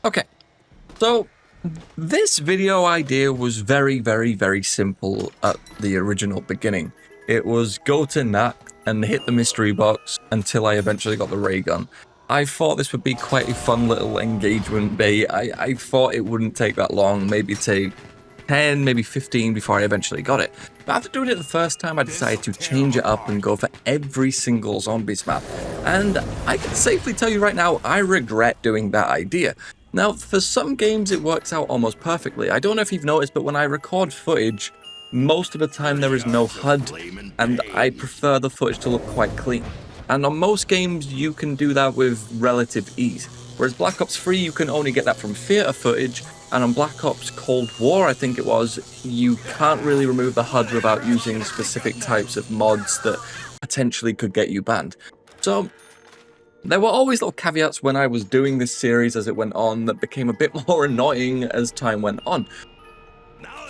Okay, so this video idea was very simple at the original beginning. It was go to Nacht and hit the mystery box until I eventually got the ray gun. I thought this would be quite a fun little engagement bait. I thought it wouldn't take that long, maybe take 10, maybe 15 before I eventually got it. But after doing it the first time, I decided to change it up and go for every single zombies map. And I can safely tell you right now, I regret doing that idea. Now, for some games, it works out almost perfectly. I don't know if you've noticed, but when I record footage, most of the time there is no HUD, and I prefer the footage to look quite clean. And on most games, you can do that with relative ease. Whereas Black Ops 3, you can only get that from theater footage, and on Black Ops Cold War, I think it was, you can't really remove the HUD without using specific types of mods that potentially could get you banned. So there were always little caveats when I was doing this series as it went on that became a bit more annoying as time went on.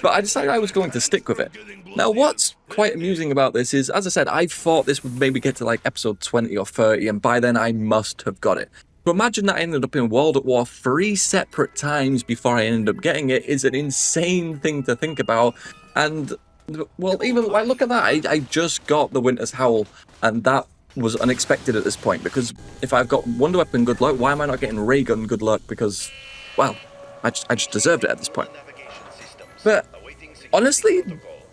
But I decided I was going to stick with it. Now, what's quite amusing about this is, as I said, I thought this would maybe get to like episode 20 or 30, and by then I must have got it. To imagine that I ended up in World at War 3 separate times before I ended up getting it is an insane thing to think about. And, well, even like, look at that, I just got the Winter's Howl, and that was unexpected at this point, because if I've got Wonder Weapon good luck, why am I not getting Raygun good luck? Because, well, I just deserved it at this point. But honestly,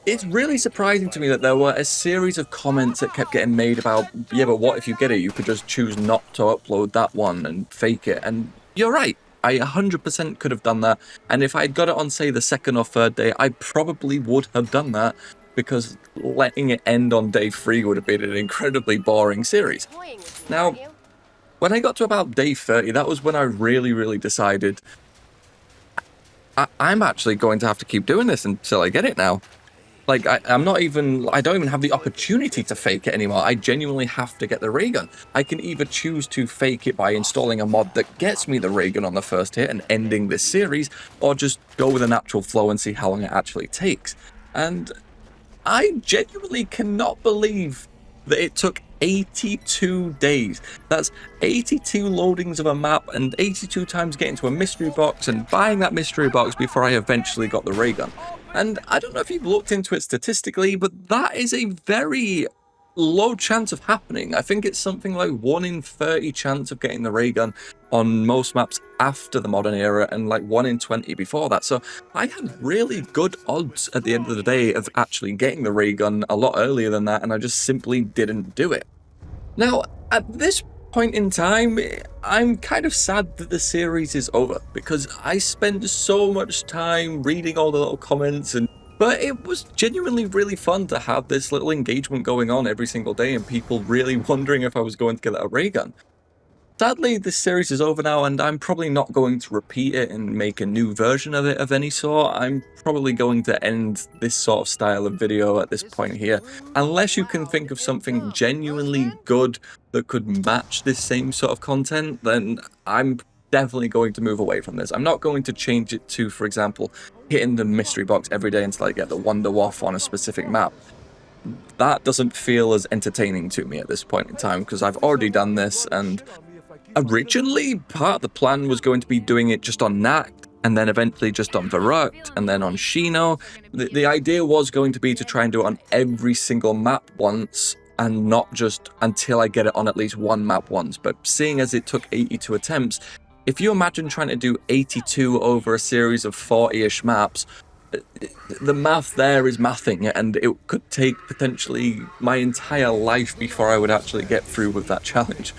it's really surprising to me that there were a series of comments that kept getting made about, yeah, but what if you get it? You could just choose not to upload that one and fake it. And you're right, I 100% could have done that. And if I'd got it on, say, the second or third day, I probably would have done that, because letting it end on day 3 would have been an incredibly boring series. Now, when I got to about day 30, that was when I really decided I'm actually going to have to keep doing this until I get it now. Like, I don't even have the opportunity to fake it anymore. I genuinely have to get the ray gun. I can either choose to fake it by installing a mod that gets me the ray gun on the first hit and ending this series, or just go with a natural flow and see how long it actually takes. And I genuinely cannot believe that it took 82 days. That's 82 loadings of a map and 82 times getting to a mystery box and buying that mystery box before I eventually got the ray gun. And I don't know if you've looked into it statistically, but that is a very low chance of happening. I think it's something like 1 in 30 chance of getting the ray gun on most maps after the modern era, and like 1 in 20 before that. So I had really good odds at the end of the day of actually getting the ray gun a lot earlier than that, and I just simply didn't do it. Now, at this point in time, I'm kind of sad that the series is over, because I spent so much time reading all the little comments, but it was genuinely really fun to have this little engagement going on every single day and people really wondering if I was going to get a ray gun. Sadly, this series is over now, and I'm probably not going to repeat it and make a new version of it of any sort. I'm probably going to end this sort of style of video at this point here, unless you can think of something genuinely good that could match this same sort of content, then I'm definitely going to move away from this. I'm not going to change it to, for example, hitting the mystery box every day until I get the Wonder Waff on a specific map. That doesn't feel as entertaining to me at this point in time, because I've already done this, and originally, part of the plan was going to be doing it just on Nacht, and then eventually just on Verrucht, and then on Shino. The idea was going to be to try and do it on every single map once, and not just until I get it on at least one map once. But seeing as it took 82 attempts, if you imagine trying to do 82 over a series of 40-ish maps, the math there is mathing, and it could take potentially my entire life before I would actually get through with that challenge.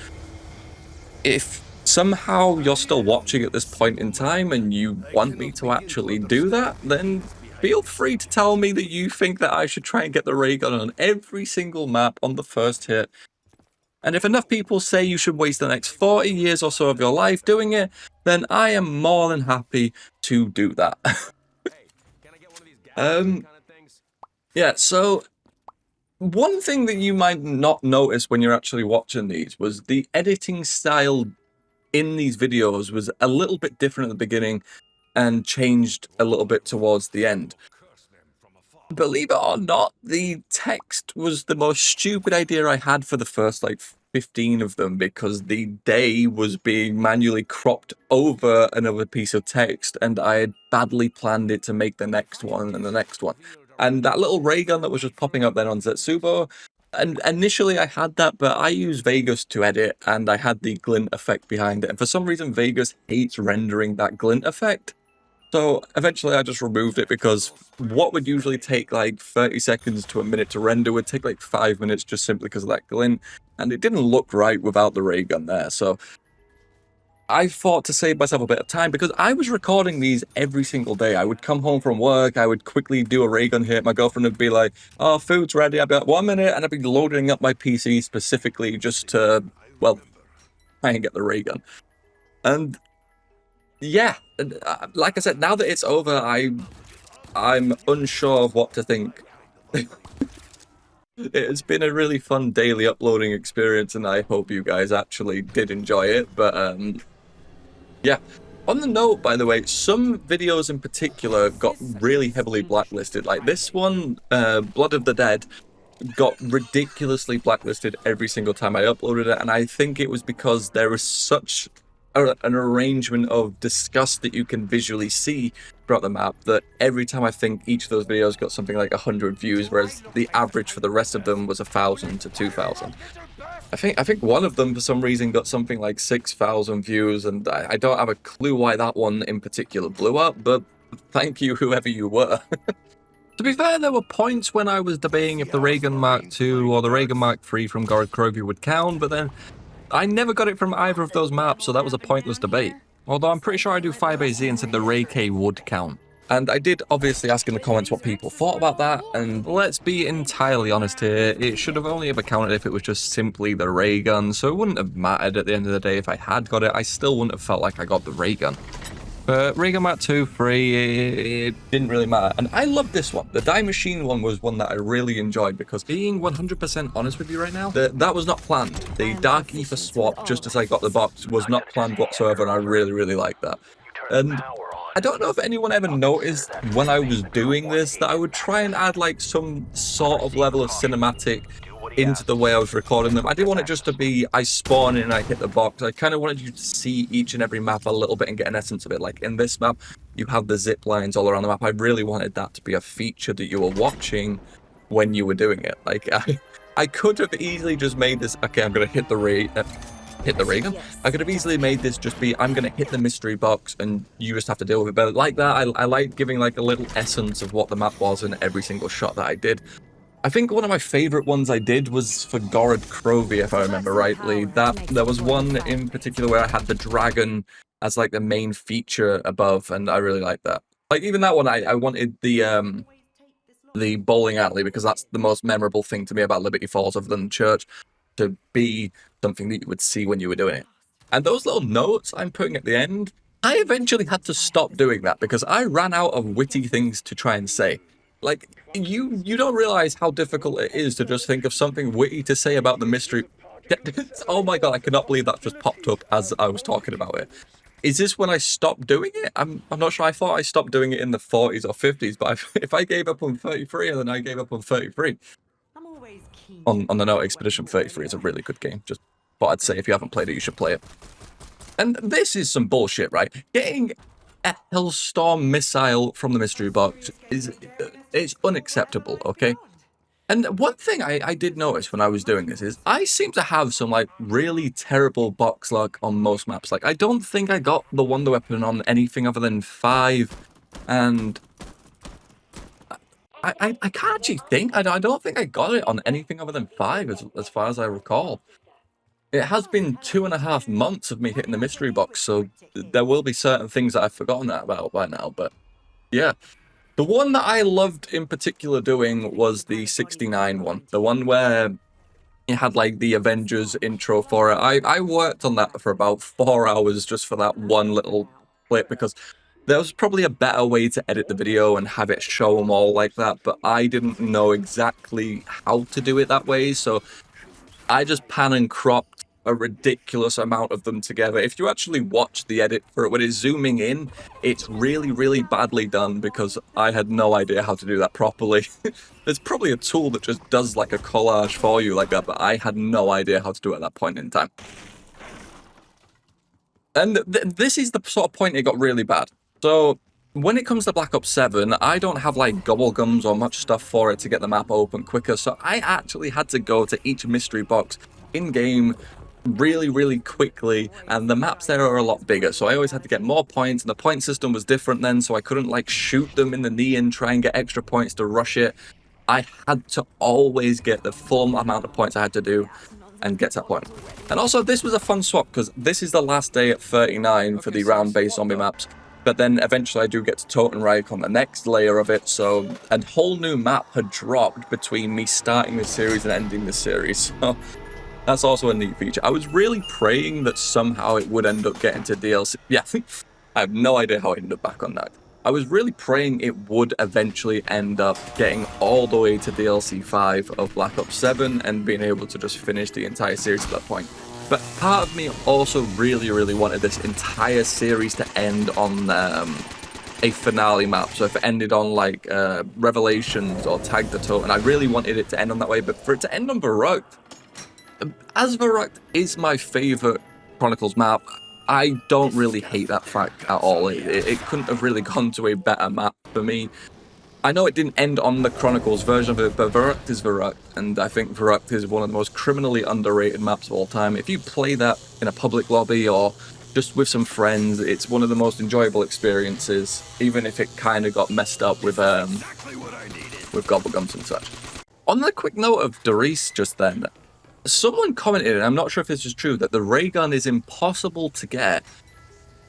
If somehow you're still watching at this point in time and you want me to actually do that, then feel free to tell me that you think that I should try and get the ray gun on every single map on the first hit. And if enough people say you should waste the next 40 years or so of your life doing it, then I am more than happy to do that. Yeah, so one thing that you might not notice when you're actually watching these was the editing style in these videos was a little bit different at the beginning and changed a little bit towards the end. Believe it or not, the text was the most stupid idea I had for the first, like, 15 of them because the day was being manually cropped over another piece of text, and I had badly planned it to make the next one and the next one. And that little ray gun that was just popping up then on Zetsubo, and initially I had that, but I use Vegas to edit, and I had the glint effect behind it. And for some reason, Vegas hates rendering that glint effect. So eventually I just removed it because what would usually take like 30 seconds to a minute to render would take like 5 minutes just simply because of that glint. And it didn't look right without the ray gun there. So I thought to save myself a bit of time, because I was recording these every single day. I would come home from work, I would quickly do a ray gun hit. My girlfriend would be like, "Oh, food's ready." I'd be like, 1 minute, and I'd be loading up my PC specifically just to, well, try and get the ray gun. And yeah, like I said, now that it's over, I'm unsure of what to think. It has been a really fun daily uploading experience, and I hope you guys actually did enjoy it. But yeah. On the note, by the way, some videos in particular got really heavily blacklisted. Like this one, Blood of the Dead, got ridiculously blacklisted every single time I uploaded it, and I think it was because there was such an arrangement of disgust that you can visually see throughout the map that every time I think each of those videos got something like 100 views, whereas the average for the rest of them was 1,000 to 2,000. I think one of them for some reason got something like 6,000 views, and I don't have a clue why that one in particular blew up, but thank you whoever you were. To be fair, there were points when I was debating if the Raygun Mark II or the Raygun Mark III from Gorod Krovi would count, but then I never got it from either of those maps, so that was a pointless debate. Although I'm pretty sure I do 5AZ and said the Ray K would count. And I did obviously ask in the comments what people thought about that, and let's be entirely honest here, it should have only ever counted if it was just simply the ray gun, so it wouldn't have mattered at the end of the day if I had got it. I still wouldn't have felt like I got the ray gun. But Raygun Mark II, 3, it didn't really matter. And I love this one. The Die Machine one was one that I really enjoyed, because being 100% honest with you right now, that was not planned. The Dark Ether swap, just as I got the box, was not planned whatsoever, and I really, really like that. And I don't know if anyone ever noticed when I was doing this that I would try and add like some sort of level of cinematic into the way I was recording them. I didn't want it just to be I spawn in and I hit the box. I kind of wanted you to see each and every map a little bit and get an essence of it. Like in this map, you have the zip lines all around the map. I really wanted that to be a feature that you were watching when you were doing it. Like I could have easily just made this, okay, I'm gonna hit the Raygun. I could have easily made this just be, I'm gonna hit the mystery box and you just have to deal with it. But like that, I like giving like a little essence of what the map was in every single shot that I did. I think one of my favorite ones I did was for Gorod Krovi, if I remember rightly. There was one in particular where I had the dragon as like the main feature above, and I really liked that. Like even that one, I wanted the bowling alley, because that's the most memorable thing to me about Liberty Falls other than church, to be something that you would see when you were doing it. And those little notes I'm putting at the end, I eventually had to stop doing that because I ran out of witty things to try and say. Like, you don't realize how difficult it is to just think of something witty to say about the mystery. Oh my god, I cannot believe that just popped up as I was talking about it. Is this when I stopped doing it? I'm not sure. I thought I stopped doing it in the 40s or 50s, but if I gave up on 33, then I gave up on 33. On the note, Expedition 33 is a really good game. Just thought I'd say if you haven't played it, you should play it. And this is some bullshit, right? Getting a Hellstorm missile from the mystery box it's unacceptable, okay? And one thing I did notice when I was doing this is I seem to have some like really terrible box luck on most maps. Like I don't think I got the Wonder Weapon on anything other than 5, and I can't actually think. I don't think I got it on anything other than 5 as far as I recall. It has been 2.5 months of me hitting the mystery box, so there will be certain things that I've forgotten about by now, but yeah. The one that I loved in particular doing was the 69 one, the one where it had like the Avengers intro for it. I worked on that for about 4 hours just for that one little clip, because there was probably a better way to edit the video and have it show them all like that, but I didn't know exactly how to do it that way, so I just pan and cropped a ridiculous amount of them together. If you actually watch the edit for it, when it's zooming in, it's really, really badly done because I had no idea how to do that properly. There's probably a tool that just does like a collage for you like that, but I had no idea how to do it at that point in time. And this is the sort of point it got really bad. So when it comes to Black Ops 7, I don't have like gobblegums or much stuff for it to get the map open quicker, so I actually had to go to each mystery box in-game really, really quickly, and the maps there are a lot bigger, so I always had to get more points, and the point system was different then, so I couldn't like shoot them in the knee and try and get extra points to rush it. I had to always get the full amount of points I had to do and get to that point. And also, this was a fun swap, because this is the last day at 39 for the round-based zombie maps, but then eventually I do get to Totenreich on the next layer of it, so a whole new map had dropped between me starting the series and ending the series, so that's also a neat feature. I was really praying that somehow it would end up getting to DLC. Yeah, I have no idea how I ended up back on that. I was really praying it would eventually end up getting all the way to DLC 5 of Black Ops 7 and being able to just finish the entire series at that point. But part of me also really, really wanted this entire series to end on a finale map. So if it ended on like Revelations or Tag the Toten, I really wanted it to end on that way. But for it to end on Verrückt, as Verrückt is my favorite Chronicles map, I don't really hate that fact at all. It couldn't have really gone to a better map for me. I know it didn't end on the Chronicles version of it, but Verrückt is Verrückt, and I think Verrückt is one of the most criminally underrated maps of all time. If you play that in a public lobby or just with some friends, it's one of the most enjoyable experiences, even if it kind of got messed up with gobblegums and such. On the quick note of Doris just then, someone commented, and I'm not sure if this is true, that the Raygun is impossible to get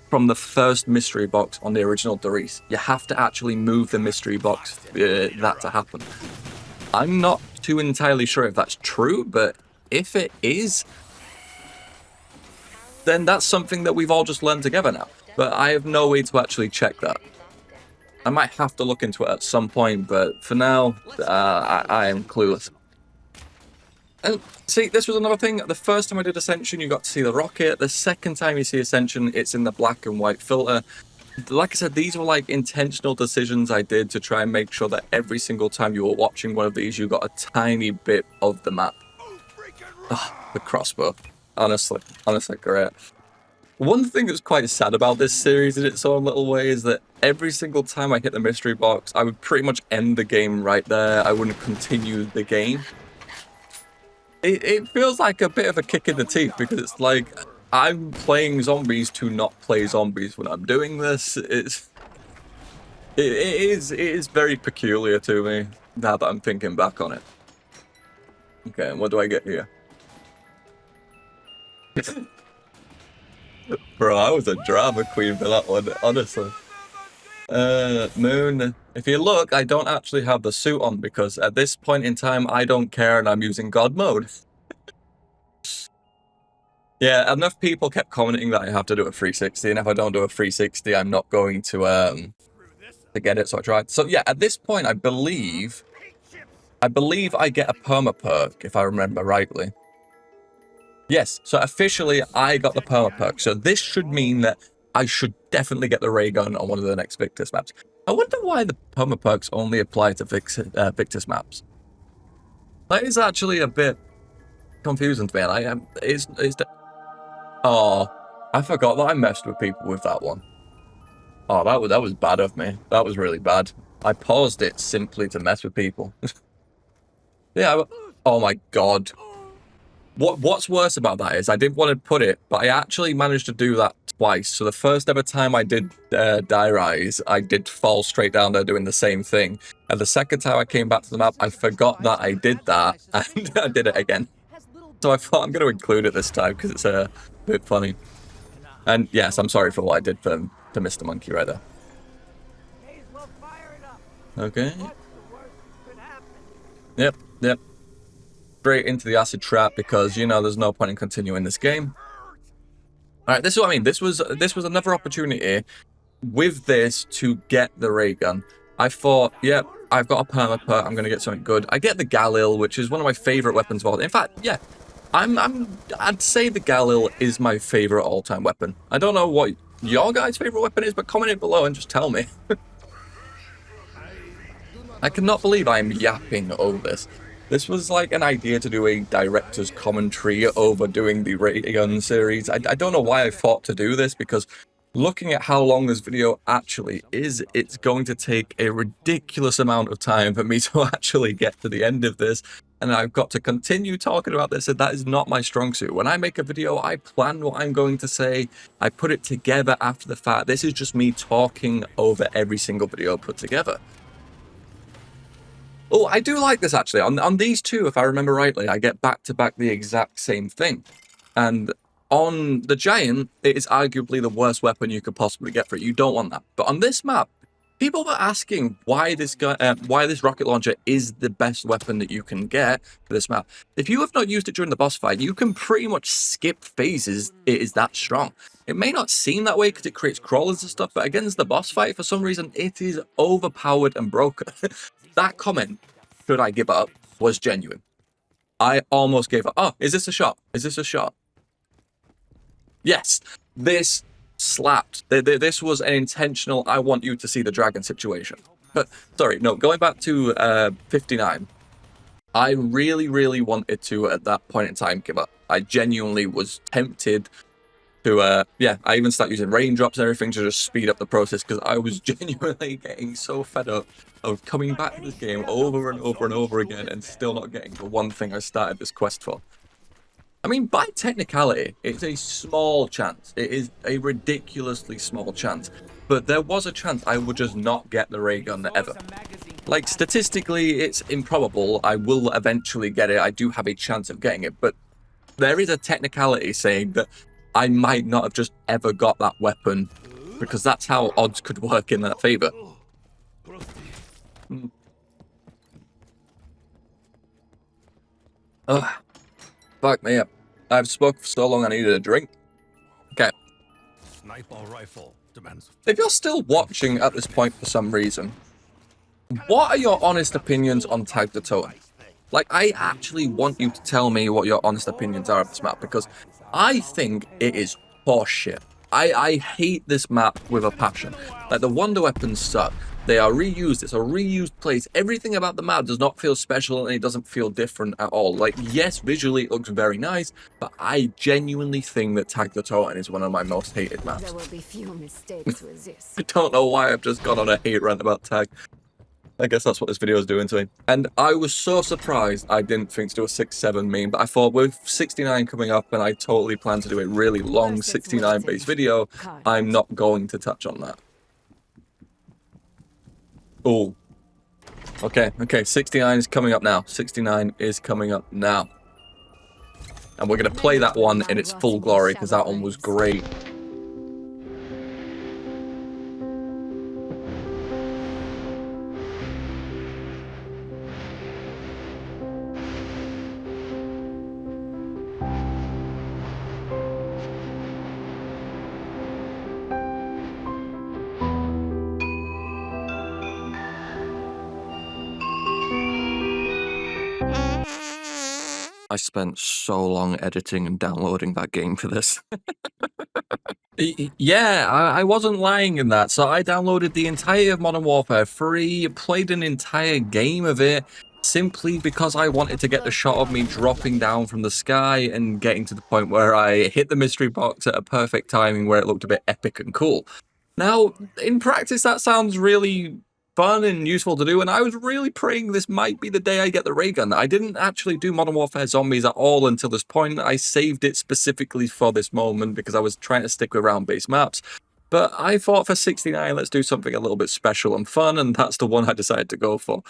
from the first mystery box on the original Doris. You have to actually move the mystery box for that to happen. I'm not too entirely sure if that's true, but if it is, then that's something that we've all just learned together now. But I have no way to actually check that. I might have to look into it at some point, but for now, I am clueless. And see, this was another thing. The first time I did Ascension, you got to see the rocket. The second time you see Ascension, it's in the black and white filter. Like I said, these were like intentional decisions I did to try and make sure that every single time you were watching one of these, you got a tiny bit of the map. Oh, the crossbow. Honestly great. One thing that's quite sad about this series in its own little way is that every single time I hit the mystery box, I would pretty much end the game right there. I wouldn't continue the game. It feels like a bit of a kick in the teeth, because it's like I'm playing zombies to not play zombies when I'm doing this. It is very peculiar to me now that I'm thinking back on it. Okay, and what do I get here? Bro, I was a drama queen for that one, honestly. Moon. If you look, I don't actually have the suit on, because at this point in time, I don't care and I'm using God mode. Yeah, enough people kept commenting that I have to do a 360, and if I don't do a 360, I'm not going to get it, so I tried. So yeah, at this point, I believe I get a perma perk, if I remember rightly. Yes, so officially, I got the perma perk, so this should mean that I should definitely get the Raygun on one of the next Victus maps. I wonder why the perma perks only apply to Victus maps. That is actually a bit confusing to me. Oh, I forgot that I messed with people with that one. Oh, that was bad of me. That was really bad. I paused it simply to mess with people. Yeah. Oh my god. What's worse about that is I didn't want to put it, but I actually managed to do that twice. So the first ever time I did Die Rise, I did fall straight down there doing the same thing. And the second time I came back to the map, I forgot that I did that, and I did it again. So I thought I'm going to include it this time because it's a bit funny. And yes, I'm sorry for what I did to Mr. Monkey right there. Okay. Yep. Straight into the acid trap, because you know there's no point in continuing this game. All right, this is what I mean. This was another opportunity with this to get the ray gun. I thought, yep, I've got a perma perk. I'm gonna get something good. I get the Galil, which is one of my favorite weapons of all. In fact, yeah, I'd say the Galil is my favorite all-time weapon. I don't know what your guys' favorite weapon is, but comment it below and just tell me. I cannot believe I'm yapping over this. This was like an idea to do a director's commentary over doing the Raygun series. I don't know why I thought to do this, because looking at how long this video actually is, it's going to take a ridiculous amount of time for me to actually get to the end of this. And I've got to continue talking about this, and that is not my strong suit. When I make a video, I plan what I'm going to say. I put it together after the fact. This is just me talking over every single video put together. Oh, I do like this actually. On these two, if I remember rightly, I get back-to-back the exact same thing. And on the Giant, it is arguably the worst weapon you could possibly get for it. You don't want that. But on this map, people were asking why this rocket launcher is the best weapon that you can get for this map. If you have not used it during the boss fight, you can pretty much skip phases. It is that strong. It may not seem that way because it creates crawlers and stuff, but against the boss fight, for some reason, it is overpowered and broken. That comment, should I give up, was genuine. I almost gave up. Oh, is this a shot? Is this a shot? Yes, this slapped. This was an intentional, I want you to see the dragon situation. But, sorry, no, going back to 59, I really, really wanted to, at that point in time, give up. I genuinely was tempted to, yeah, I even started using raindrops and everything to just speed up the process, because I was genuinely getting so fed up of coming back to this game over and over and over again and still not getting the one thing I started this quest for. I mean, by technicality, it's a small chance. It is a ridiculously small chance. But there was a chance I would just not get the Raygun ever. Like, statistically, it's improbable. I will eventually get it. I do have a chance of getting it. But there is a technicality saying that I might not have just ever got that weapon, because that's how odds could work in that favor. Ugh. Fuck me up. I've spoken for so long I needed a drink. Okay. If you're still watching at this point for some reason, what are your honest opinions on Nacht Der Untoten? Like, I actually want you to tell me what your honest opinions are of this map, because I think it is horseshit. I hate this map with a passion. Like, the wonder weapons suck. They are reused. It's a reused place. Everything about the map does not feel special, and it doesn't feel different at all. Like, yes, visually it looks very nice, but I genuinely think that Nacht Der Untoten is one of my most hated maps. There will be few mistakes with this. I don't know why I've just gone on a hate rant about Tag. I guess that's what this video is doing to me. And I was so surprised I didn't think to do a 6-7 meme, but I thought with 69 coming up, and I totally plan to do a really long 69 based video, I'm not going to touch on that. Oh. Okay, 69 is coming up now. 69 is coming up now. And we're going to play that one in its full glory, because that one was great. I spent so long editing and downloading that game for this. Yeah, I wasn't lying in that. So I downloaded the entire Modern Warfare free, played an entire game of it, simply because I wanted to get the shot of me dropping down from the sky and getting to the point where I hit the mystery box at a perfect timing where it looked a bit epic and cool. Now, in practice, that sounds really fun and useful to do, and I was really praying this might be the day I get the Raygun. I didn't actually do Modern Warfare Zombies at all until this point. I saved it specifically for this moment because I was trying to stick with round-based maps. But I thought for 69, let's do something a little bit special and fun, and that's the one I decided to go for.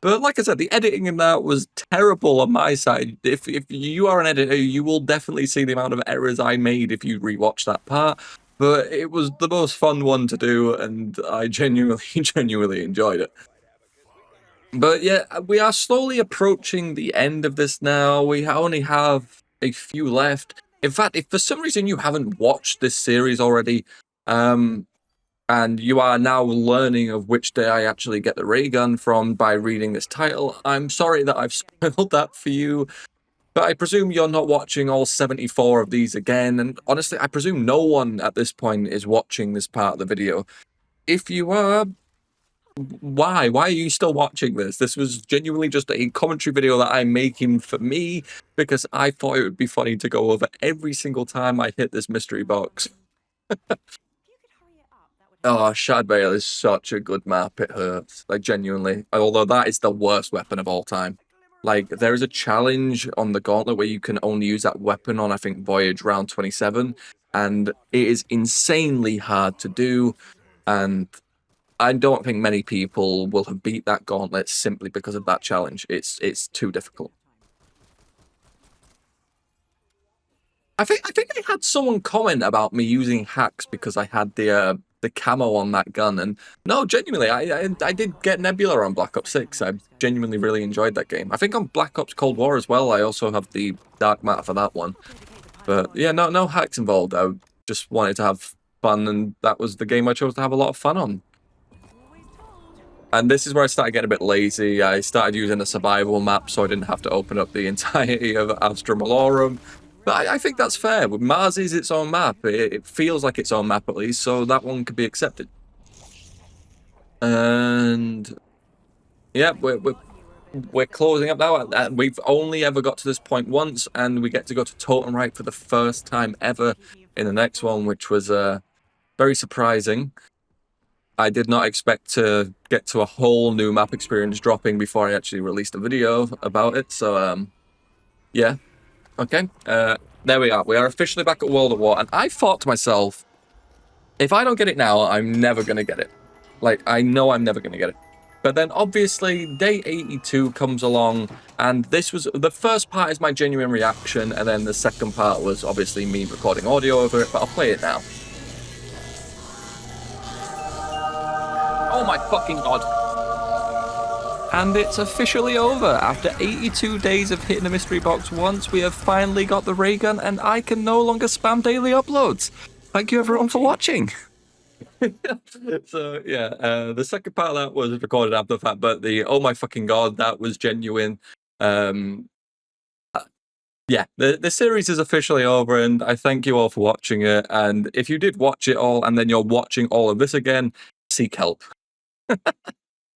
But like I said, the editing in that was terrible on my side. If you are an editor, you will definitely see the amount of errors I made if you rewatch that part. But it was the most fun one to do, and I genuinely enjoyed it. But yeah, we are slowly approaching the end of this now. We only have a few left. In fact, if for some reason you haven't watched this series already, and you are now learning of which day I actually get the Raygun from by reading this title, I'm sorry that I've spoiled that for you. But I presume you're not watching all 74 of these again, and honestly, I presume no one at this point is watching this part of the video. If you are, why? Why are you still watching this? This was genuinely just a commentary video that I'm making for me, because I thought it would be funny to go over every single time I hit this mystery box. Oh, Shad Bale is such a good map, it hurts. Like, genuinely. Although that is the worst weapon of all time. Like, there is a challenge on the Gauntlet where you can only use that weapon on, I think, Voyage round 27. And it is insanely hard to do. And I don't think many people will have beat that Gauntlet simply because of that challenge. It's too difficult. I think I had someone comment about me using hacks because I had the camo on that gun, and no, genuinely, I did get Nebula on Black Ops 6. I genuinely really enjoyed that game. I think on Black Ops Cold War as well, I also have the dark matter for that one. But yeah, no hacks involved. I just wanted to have fun, and that was the game I chose to have a lot of fun on. And this is where I started getting a bit lazy. I started using a survival map so I didn't have to open up the entirety of Astra Malorum. But I think that's fair. Mars is its own map. It feels like its own map at least, so that one could be accepted. And yeah, we're closing up now. We've only ever got to this point once, and we get to go to Totenreich for the first time ever in the next one, which was very surprising. I did not expect to get to a whole new map experience dropping before I actually released a video about it. So yeah. Okay, there we are. We are officially back at World at War, and I thought to myself, if I don't get it now, I'm never going to get it. Like, I know I'm never going to get it. But then, obviously, day 82 comes along, and this was... The first part is my genuine reaction, and then the second part was obviously me recording audio over it, but I'll play it now. Oh my fucking god. And it's officially over. After 82 days of hitting the mystery box once, we have finally got the Raygun, and I can no longer spam daily uploads. Thank you everyone for watching. So yeah, the second part of that was recorded after the fact, but the oh my fucking god, that was genuine. Yeah, the series is officially over, and I thank you all for watching it. And if you did watch it all, and then you're watching all of this again, seek help.